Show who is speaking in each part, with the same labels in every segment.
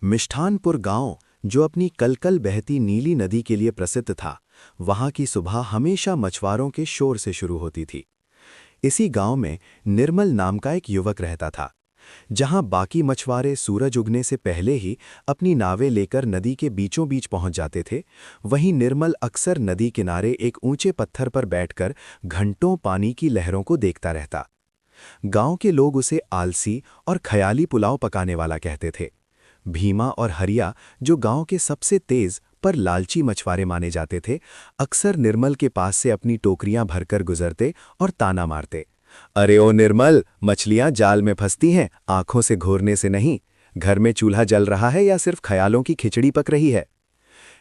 Speaker 1: मिष्ठानपुर गांव, जो अपनी कलकल बहती नीली नदी के लिए प्रसिद्ध था, वहां की सुबह हमेशा मछुआरों के शोर से शुरू होती थी। इसी गांव में निर्मल नाम का एक युवक रहता था। जहां बाकी मछुआरे सूरज उगने से पहले ही अपनी नावें लेकर नदी के बीचों बीच पहुंच जाते थे, वहीं निर्मल अक्सर नदी किनारे एक ऊंचे पत्थर पर बैठकर घंटों पानी की लहरों को देखता रहता। गांव के लोग उसे आलसी और ख्याली पुलाव पकाने वाला कहते थे। भीमा और हरिया, जो गांव के सबसे तेज पर लालची मछुआरे माने जाते थे, अक्सर निर्मल के पास से अपनी टोकरियां भरकर गुजरते और ताना मारते। अरे ओ निर्मल, मछलियां जाल में फंसती हैं, आंखों से घूरने से नहीं। घर में चूल्हा जल रहा है या सिर्फ ख्यालों की खिचड़ी पक रही है?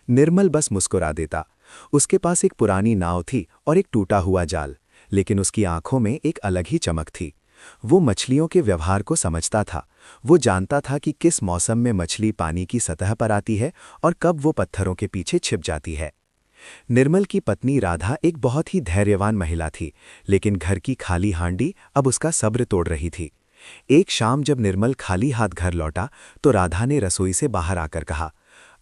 Speaker 1: निर्मल बस मुस्कुरा देता। उसके पास एक पुरानी नाव थी और एक टूटा हुआ जाल, लेकिन उसकी आंखों में एक अलग ही चमक थी। वो मछलियों के व्यवहार को समझता था। वो जानता था कि किस मौसम में मछली पानी की सतह पर आती है और कब वो पत्थरों के पीछे छिप जाती है। निर्मल की पत्नी राधा एक बहुत ही धैर्यवान महिला थी, लेकिन घर की खाली हांडी अब उसका सब्र तोड़ रही थी। एक शाम जब निर्मल खाली हाथ घर लौटा, तो राधा ने रसोई से बाहर आकर कहा,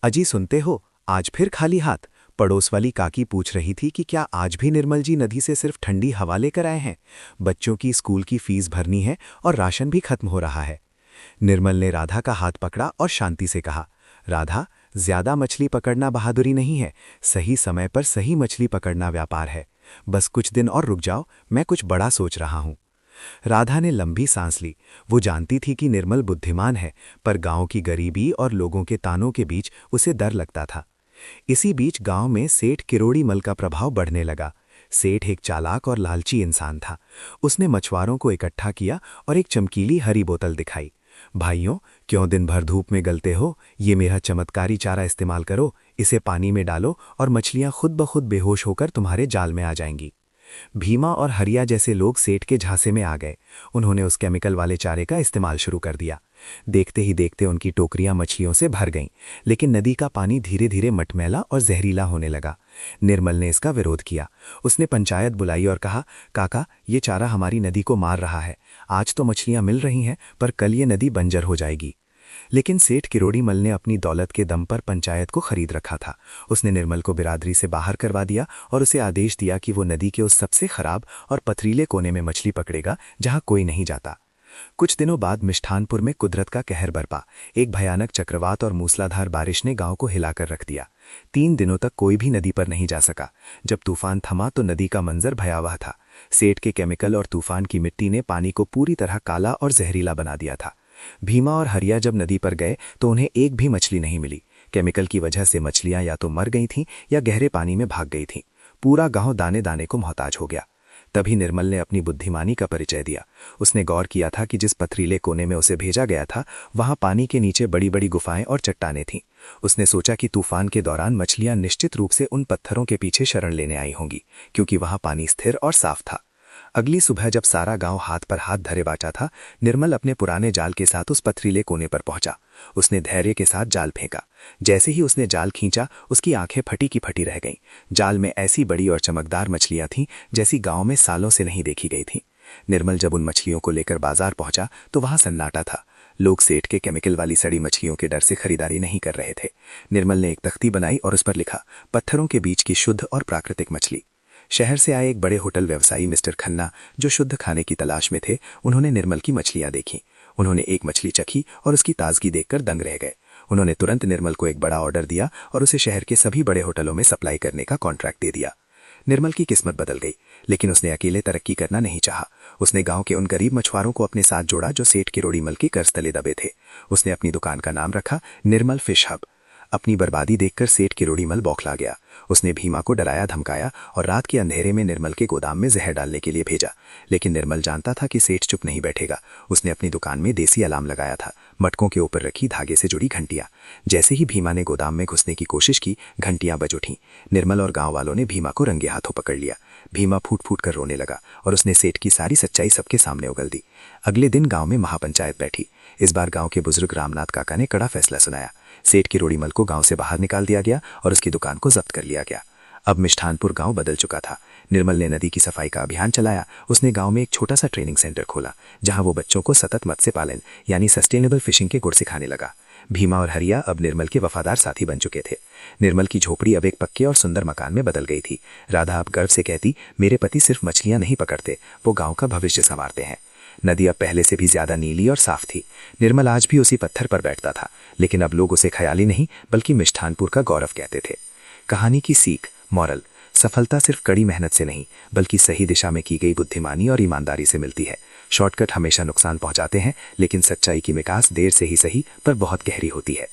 Speaker 1: अजी सुनते हो, आज फिर खाली हाथ? पड़ोस वाली काकी पूछ रही थी कि क्या आज भी निर्मल जी नदी से सिर्फ ठंडी हवा लेकर आए हैं। बच्चों की स्कूल की फीस भरनी है और राशन भी खत्म हो रहा है। निर्मल ने राधा का हाथ पकड़ा और शांति से कहा, राधा, ज्यादा मछली पकड़ना बहादुरी नहीं है, सही समय पर सही मछली पकड़ना व्यापार है। बस कुछ दिन और रुक जाओ, मैं कुछ बड़ा सोच रहा हूं। राधा ने लंबी सांस ली। वो जानती थी कि निर्मल बुद्धिमान है, पर गांव की गरीबी और लोगों के तानों के बीच उसे डर लगता था। इसी बीच गांव में सेठ किरोड़ी मल का प्रभाव बढ़ने लगा। सेठ एक चालाक और लालची इंसान था। उसने मछुआरों को इकट्ठा किया और एक चमकीली हरी बोतल दिखाई। भाइयों, क्यों दिन भर धूप में गलते हो? ये मेरा चमत्कारी चारा इस्तेमाल करो, इसे पानी में डालो और मछलियां खुद ब खुद बेहोश होकर तुम्हारे जाल में आ जाएंगी। भीमा और हरिया जैसे लोग सेठ के झांसे में आ गए। उन्होंने उस केमिकल वाले चारे का इस्तेमाल शुरू कर दिया। देखते ही देखते उनकी टोकरियां मछलियों से भर गईं, लेकिन नदी का पानी धीरे धीरे मटमैला और जहरीला होने लगा। निर्मल ने इसका विरोध किया। उसने पंचायत बुलाई और कहा, काका, ये चारा हमारी नदी को मार रहा है। आज तो मछलियां मिल रही हैं, पर कल ये नदी बंजर हो जाएगी। लेकिन सेठ किरोड़ी मल ने अपनी दौलत के दम पर पंचायत को खरीद रखा था। उसने निर्मल को बिरादरी से बाहर करवा दिया और उसे आदेश दिया कि वो नदी के उस सबसे खराब और पथरीले कोने में मछली पकड़ेगा जहां कोई नहीं जाता। कुछ दिनों बाद मिष्ठानपुर में कुदरत का कहर बरपा। एक भयानक चक्रवात और मूसलाधार बारिश ने गांव को हिलाकर रख दिया। 3 दिनों तक कोई भी नदी पर नहीं जा सका। जब तूफान थमा तो नदी का मंजर भयावह था। सेठ के केमिकल और तूफान की मिट्टी ने पानी को पूरी तरह काला और जहरीला बना दिया था। भीमा और हरिया जब नदी पर गए तो उन्हें एक भी मछली नहीं मिली। केमिकल की वजह से मछलियां या तो मर गई थीं या गहरे पानी में भाग गई थीं। पूरा गांव दाने दाने को मोहताज हो गया। तभी निर्मल ने अपनी बुद्धिमानी का परिचय दिया। उसने गौर किया था कि जिस पथरीले कोने में उसे भेजा गया था, वहां पानी के नीचे बड़ी बड़ी गुफाएं और चट्टानें थीं। उसने सोचा कि तूफान के दौरान मछलियां निश्चित रूप से उन पत्थरों के पीछे शरण लेने आई होंगी, क्योंकि वहां पानी स्थिर और साफ था। अगली सुबह जब सारा गांव हाथ पर हाथ धरे बाचा था, निर्मल अपने पुराने जाल के साथ उस पथरीले कोने पर पहुंचा। उसने धैर्य के साथ जाल फेंका। जैसे ही उसने जाल खींचा, उसकी आंखें फटी की फटी रह गईं। जाल में ऐसी बड़ी और चमकदार मछलियां थीं जैसी गांव में सालों से नहीं देखी गई थीं। निर्मल जब उन मछलियों को लेकर बाजार पहुंचा तो वहां सन्नाटा था। लोग सेठ के केमिकल वाली सड़ी मछलियों के डर से खरीदारी नहीं कर रहे थे। निर्मल ने एक तख्ती बनाई और उस पर लिखा, पत्थरों के बीच की शुद्ध और प्राकृतिक मछली। शहर से आए एक बड़े होटल व्यवसायी मिस्टर खन्ना, जो शुद्ध खाने की तलाश में थे, उन्होंने निर्मल की मछलियां देखी। उन्होंने एक मछली चखी और उसकी ताजगी देखकर दंग रह गए। उन्होंने तुरंत निर्मल को एक बड़ा ऑर्डर दिया और उसे शहर के सभी बड़े होटलों में सप्लाई करने का कॉन्ट्रैक्ट दे दिया। निर्मल की किस्मत बदल गई, लेकिन उसने अकेले तरक्की करना नहीं चाहा। उसने गांव के उन गरीब मछुआरों को अपने साथ जोड़ा जो सेठ किरोड़ी मल की कर्ज तले दबे थे। उसने अपनी दुकान का नाम रखा निर्मल फिश हब। अपनी बर्बादी देखकर सेठ किरोड़ी मल बौखला गया। उसने भीमा को डराया धमकाया और रात के अंधेरे में निर्मल के गोदाम में जहर डालने के लिए भेजा। लेकिन निर्मल जानता था कि सेठ चुप नहीं बैठेगा। उसने अपनी दुकान में देसी अलार्म लगाया था, मटकों के ऊपर रखी धागे से जुड़ी घंटियां। जैसे ही भीमा ने गोदाम में घुसने की कोशिश की, घंटियां बज उठीं। निर्मल और गांव वालों ने भीमा को रंगे हाथों पकड़ लिया। भीमा फूट फूट कर रोने लगा और उसने सेठ की सारी सच्चाई सबके सामने उगल दी। अगले दिन गांव में महापंचायत बैठी। इस बार गांव के बुजुर्ग रामनाथ काका ने कड़ा फैसला सुनाया। सेठ किरोड़ी मल को गांव से बाहर निकाल दिया गया और उसकी दुकान को जब्त कर लिया गया। अब मिष्ठानपुर गांव बदल चुका था। निर्मल ने नदी की सफाई का अभियान चलाया। उसने गांव में एक छोटा सा ट्रेनिंग सेंटर खोला, जहां वो बच्चों को सतत मत्स्य पालन यानी सस्टेनेबल फिशिंग के गुर सिखाने लगा।
Speaker 2: भीमा और हरिया अब निर्मल के वफादार साथी बन चुके थे। निर्मल की झोपड़ी अब एक पक्के और सुंदर मकान में बदल गई थी। राधा अब गर्व से कहती, मेरे पति सिर्फ मछलियां नहीं पकड़ते, वो गांव का भविष्य संवारते हैं। नदी अब पहले से भी ज्यादा नीली और साफ थी। निर्मल आज भी उसी पत्थर पर बैठता था, लेकिन अब लोग उसे ख्याली नहीं बल्कि मिष्ठानपुर का गौरव कहते थे। कहानी की सीख, मॉरल, सफलता सिर्फ कड़ी मेहनत से नहीं बल्कि सही दिशा में की गई बुद्धिमानी और ईमानदारी से मिलती है। शॉर्टकट हमेशा नुकसान पहुंचाते हैं, लेकिन सच्चाई की विकास देर से ही सही पर बहुत गहरी होती है।